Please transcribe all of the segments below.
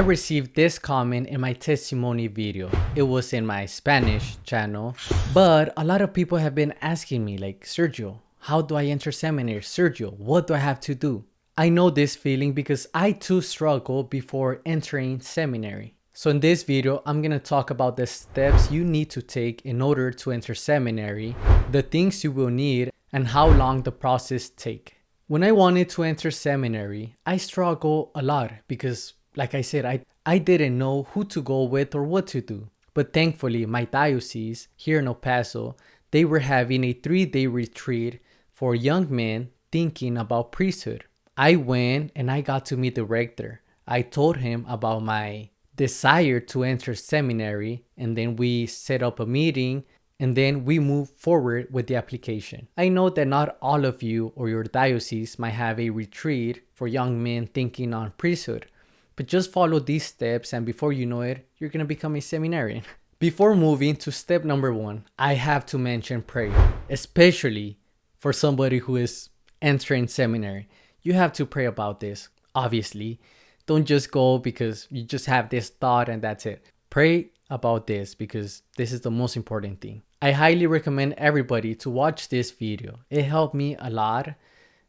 I received this comment in my testimony video. It was in my Spanish channel, but a lot of people have been asking me like, Sergio, how do I enter seminary? Sergio, what do I have to do? I know this feeling because I too struggled before entering seminary. So in this video, I'm going to talk about the steps you need to take in order to enter seminary, the things you will need, and how long the process take. When I wanted to enter seminary, I struggled a lot because, like I said, I didn't know who to go with or what to do. But thankfully, my diocese here in El Paso, they were having a 3-day retreat for young men thinking about priesthood. I went and I got to meet the rector. I told him about my desire to enter seminary, and then we set up a meeting, and then we moved forward with the application. I know that not all of you or your diocese might have a retreat for young men thinking on priesthood, but just follow these steps and before you know it, you're going to become a seminarian. Before moving to step number 1, I have to mention prayer, especially for somebody who is entering seminary. You have to pray about this, obviously. Don't just go because you just have this thought and that's it. Pray about this because this is the most important thing. I highly recommend everybody to watch this video. It helped me a lot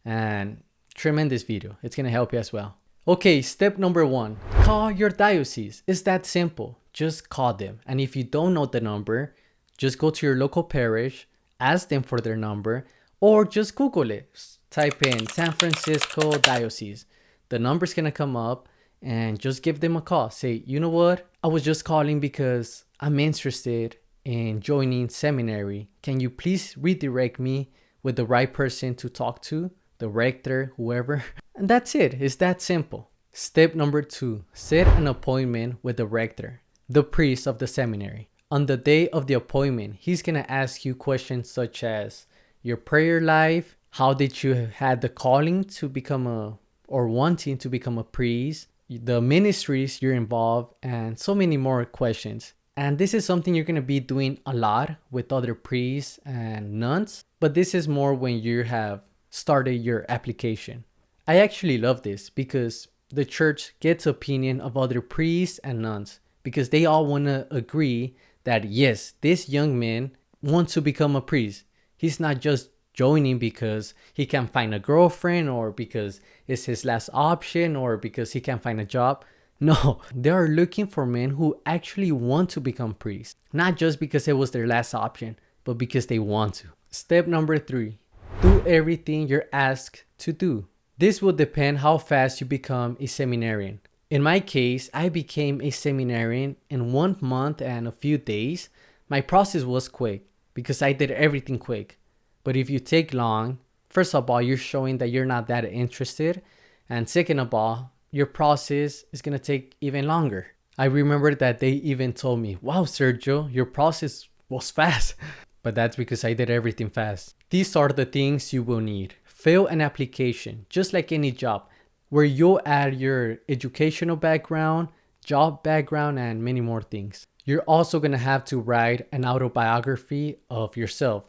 and tremendous video. It's going to help you as well. Okay, step number 1, call your diocese. It's that simple. Just call them. And if you don't know the number, just go to your local parish, ask them for their number, or just Google it. Type in San Francisco Diocese. The number's going to come up and just give them a call. Say, you know what? I was just calling because I'm interested in joining seminary. Can you please redirect me with the right person to talk to? The rector, whoever. And that's it. It's that simple. Step number 2, set an appointment with the rector, the priest of the seminary. On the day of the appointment, he's going to ask you questions such as your prayer life, how did you had the calling to become or wanting to become a priest, the ministries you're involved, and so many more questions. And this is something you're going to be doing a lot with other priests and nuns, but this is more when you have started your application. I actually love this because the church gets opinion of other priests and nuns because they all want to agree that yes, this young man wants to become a priest. He's not just joining because he can't find a girlfriend or because it's his last option or because he can't find a job. No, they are looking for men who actually want to become priests. Not just because it was their last option, but because they want to. Step number 3, do everything you're asked to do. This will depend how fast you become a seminarian. In my case, I became a seminarian in 1 month and a few days. My process was quick because I did everything quick. But if you take long, first of all, you're showing that you're not that interested. And second of all, your process is going to take even longer. I remember that they even told me, wow, Sergio, your process was fast. But that's because I did everything fast. These are the things you will need. Fill an application, just like any job, where you'll add your educational background, job background, and many more things. You're also going to have to write an autobiography of yourself.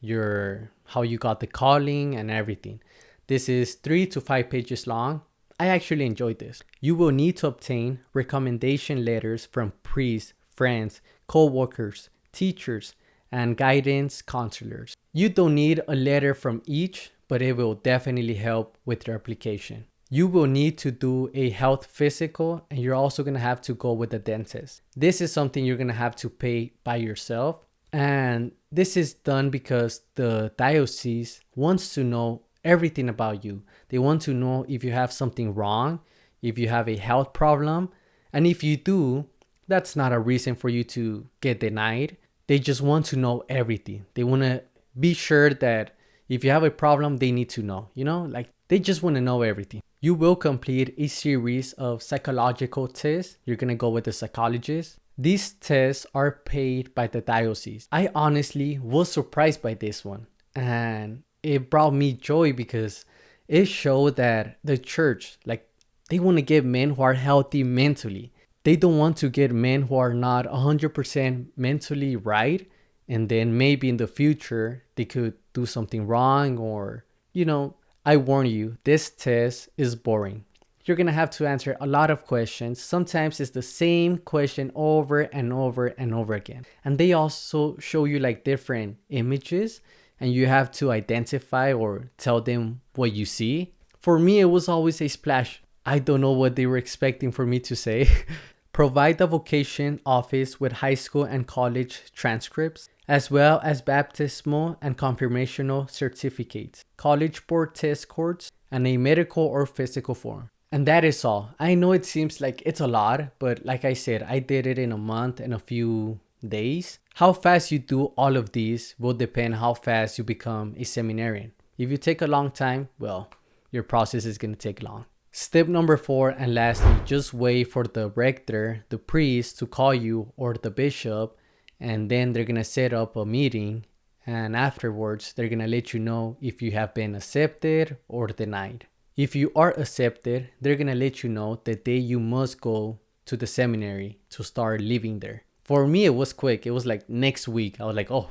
How you got the calling and everything. This is 3 to 5 pages long. I actually enjoyed this. You will need to obtain recommendation letters from priests, friends, co-workers, teachers, and guidance counselors. You don't need a letter from each, but it will definitely help with your application. You will need to do a health physical, and you're also going to have to go with the dentist. This is something you're going to have to pay by yourself. And this is done because the diocese wants to know everything about you. They want to know if you have something wrong, if you have a health problem. And if you do, that's not a reason for you to get denied. They just want to know everything. They want to be sure that if you have a problem, they need to know, like they just want to know everything. You will complete a series of psychological tests. You're going to go with a psychologist. These tests are paid by the diocese. I honestly was surprised by this one, and it brought me joy because it showed that the church, they want to get men who are healthy mentally. They don't want to get men who are not 100% mentally right, and then maybe in the future they could do something wrong or, I warn you, this test is boring. you're gonna have to answer a lot of questions. Sometimes it's the same question over and over and over again. And they also show you like different images, and you have to identify or tell them what you see. For me, it was always a splash. I don't know what they were expecting for me to say. Provide the vocation office with high school and college transcripts, as well as baptismal and confirmational certificates, college board test scores, and a medical or physical form. And that is all. I know it seems like it's a lot, but like I said, I did it in a month and a few days. How fast you do all of these will depend how fast you become a seminarian. If you take a long time, well, your process is going to take long. Step number 4, and lastly, just wait for the rector, the priest, to call you, or the bishop, and then they're going to set up a meeting, and afterwards they're going to let you know if you have been accepted or denied. If you are accepted, they're going to let you know the day you must go to the seminary to start living there. For me, it was quick. It was like next week. I was like, oh.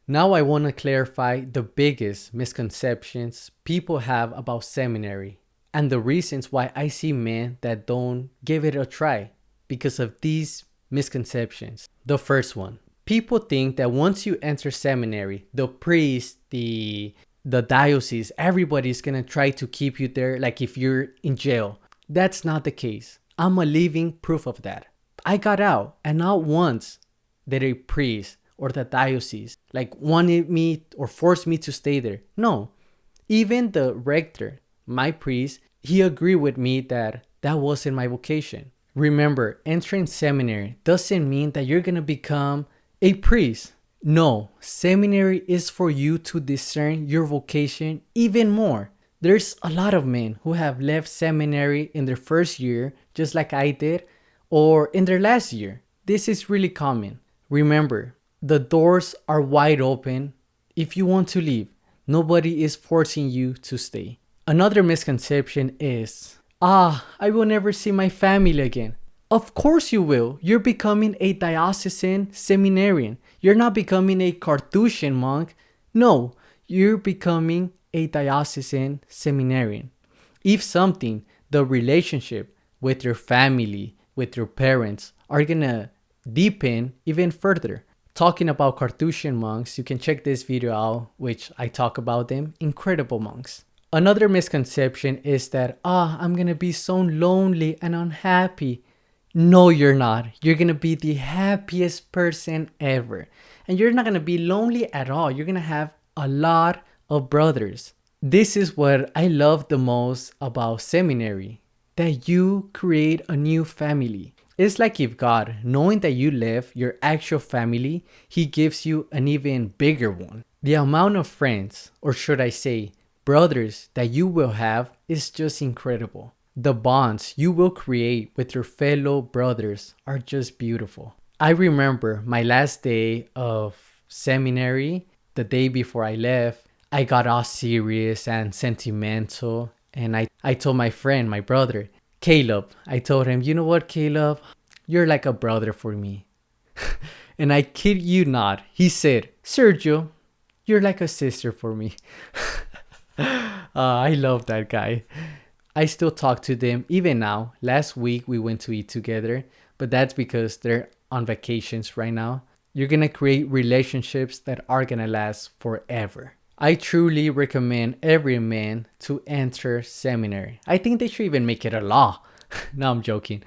Now I want to clarify the biggest misconceptions people have about seminary and the reasons why I see men that don't give it a try because of these misconceptions. The first one, people think that once you enter seminary, the priest, the diocese, everybody's gonna try to keep you there like if you're in jail. That's not the case. I'm a living proof of that. I got out, and not once did a priest or the diocese like wanted me or forced me to stay there. No, even the rector, my priest, he agreed with me that that wasn't my vocation. Remember, entering seminary doesn't mean that you're gonna become a priest. No, seminary is for you to discern your vocation even more. There's a lot of men who have left seminary in their first year, just like I did, or in their last year. This is really common. Remember, the doors are wide open. If you want to leave, nobody is forcing you to stay. Another misconception is, I will never see my family again. Of course you will. You're becoming a diocesan seminarian. You're not becoming a Carthusian monk. No, you're becoming a diocesan seminarian. If something, the relationship with your family, with your parents, are gonna deepen even further. Talking about Carthusian monks, you can check this video out, which I talk about them. Incredible monks. Another misconception is that, I'm gonna be so lonely and unhappy. No, you're not. You're going to be the happiest person ever. And you're not going to be lonely at all. You're going to have a lot of brothers. This is what I love the most about seminary, that you create a new family. It's like if God, knowing that you left your actual family, He gives you an even bigger one. The amount of friends, or should I say, brothers that you will have is just incredible. The bonds you will create with your fellow brothers are just beautiful. I remember my last day of seminary, the day before I left, I got all serious and sentimental. And I told my friend, my brother, Caleb, I told him, you know what, Caleb? You're like a brother for me. And I kid you not, he said, Sergio, you're like a sister for me. I love that guy. I still talk to them even now. Last week we went to eat together, but that's because they're on vacations right now. You're gonna create relationships that are gonna last forever. I truly recommend every man to enter seminary. I think they should even make it a law. No, I'm joking.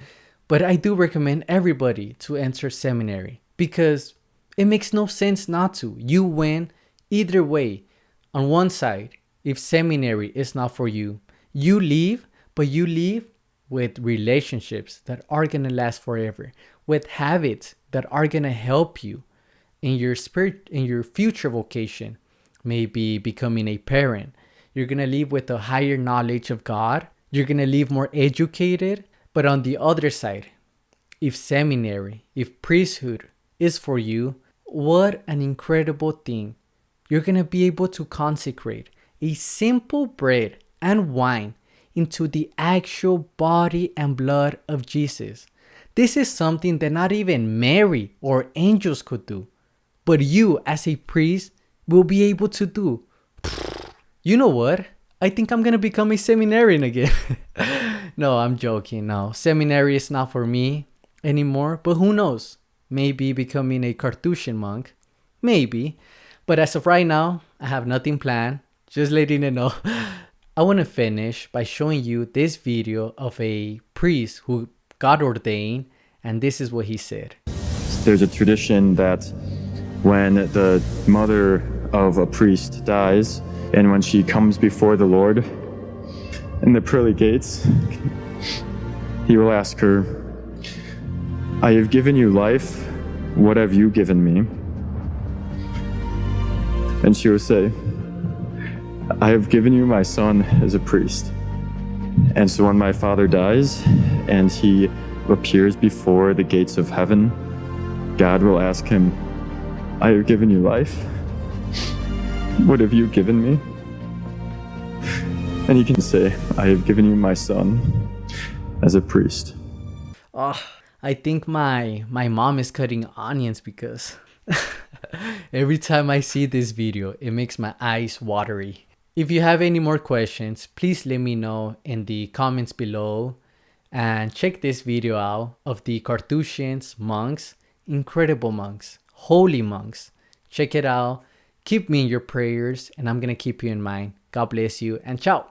But I do recommend everybody to enter seminary because it makes no sense not to. You win either way. On one side, if seminary is not for you, you leave, but you leave with relationships that are going to last forever, with habits that are going to help you in your spirit, in your future vocation, maybe becoming a parent. You're going to leave with a higher knowledge of God. You're going to leave more educated. But on the other side, if seminary, if priesthood is for you, what an incredible thing. You're going to be able to consecrate a simple bread and wine into the actual body and blood of Jesus. This is something that not even Mary or angels could do, but you as a priest will be able to do. You know what? I think I'm gonna become a seminarian again. No, I'm joking. No, seminary is not for me anymore, but who knows? Maybe becoming a Carthusian monk. Maybe. But as of right now, I have nothing planned. Just letting you know. I want to finish by showing you this video of a priest who got ordained, and this is what he said. There's a tradition that when the mother of a priest dies, and when she comes before the Lord in the pearly gates, he will ask her, "I have given you life, what have you given me?" And she will say, "I have given you my son as a priest." And so when my father dies and he appears before the gates of heaven, God will ask him, "I have given you life. What have you given me?" And he can say, "I have given you my son as a priest." Oh, I think my mom is cutting onions because every time I see this video, it makes my eyes watery. If you have any more questions, please let me know in the comments below. And check this video out of the Carthusians monks, incredible monks, holy monks. Check it out. Keep me in your prayers, and I'm going to keep you in mind. God bless you, and ciao.